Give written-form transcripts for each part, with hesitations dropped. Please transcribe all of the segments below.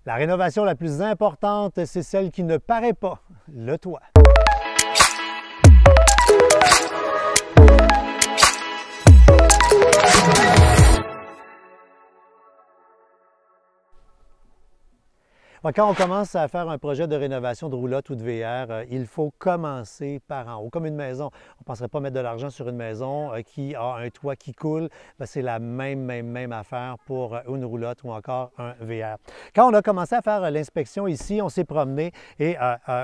La rénovation la plus importante, c'est celle qui ne paraît pas, le toit. Quand on commence à faire un projet de rénovation de roulotte ou de VR, il faut commencer par en haut. Comme une maison, on ne penserait pas mettre de l'argent sur une maison qui a un toit qui coule. C'est la même affaire pour une roulotte ou encore un VR. Quand on a commencé à faire l'inspection ici, on s'est promené et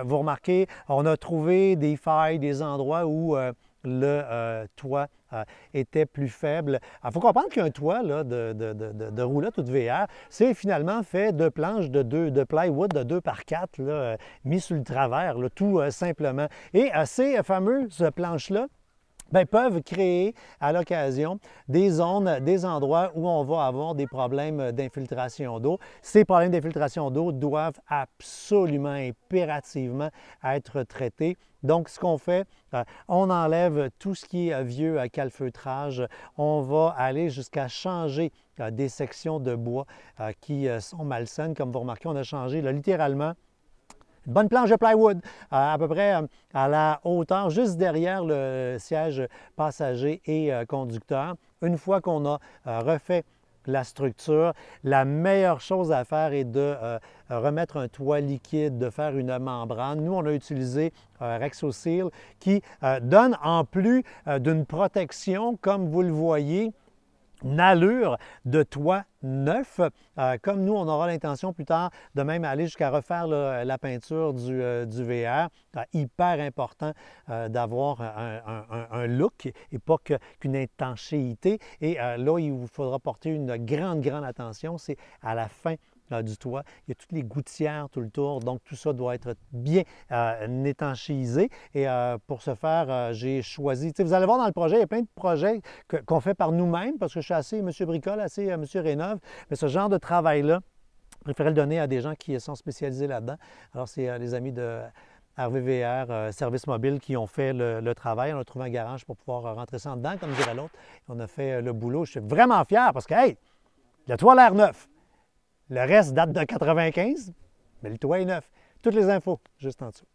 vous remarquez, on a trouvé des failles, des endroits où le toit était plus faible. Il faut comprendre qu'un toit là, de roulotte ou de VR, c'est finalement fait de planches de plywood de 2 par 4 là, mis sur le travers, là, tout simplement. Et ces fameuses planches-là peuvent créer à l'occasion des zones, des endroits où on va avoir des problèmes d'infiltration d'eau. Ces problèmes d'infiltration d'eau doivent absolument, impérativement être traités. Donc, ce qu'on fait, on enlève tout ce qui est vieux calfeutrage. On va aller jusqu'à changer des sections de bois qui sont malsaines. Comme vous remarquez, on a changé là, littéralement une bonne planche de plywood, à peu près à la hauteur, juste derrière le siège passager et conducteur. Une fois qu'on a refait la structure, la meilleure chose à faire est de remettre un toit liquide, de faire une membrane. Nous, on a utilisé Rexoseal qui donne, en plus d'une protection, comme vous le voyez, une allure de toit neuf. Comme nous, on aura l'intention plus tard de même aller jusqu'à refaire la peinture du VR. Hyper important d'avoir un look et pas qu'une étanchéité. Et là, il vous faudra porter une grande attention, c'est à la fin du toit. Il y a toutes les gouttières tout le tour, donc tout ça doit être bien étanchéisé. Et pour ce faire, j'ai choisi, vous allez voir dans le projet, il y a plein de projets qu'on fait par nous-mêmes, parce que je suis assez M. Bricole, assez M. Rénov, mais ce genre de travail-là, je préférais le donner à des gens qui sont spécialisés là-dedans. Alors, c'est les amis de RVVR, Service Mobile, qui ont fait le travail. On a trouvé un garage pour pouvoir rentrer ça en dedans, comme dirait l'autre. On a fait le boulot. Je suis vraiment fier parce que, hey, le toit a l'air neuf. Le reste date de 95, mais le toit est neuf. Toutes les infos, juste en dessous.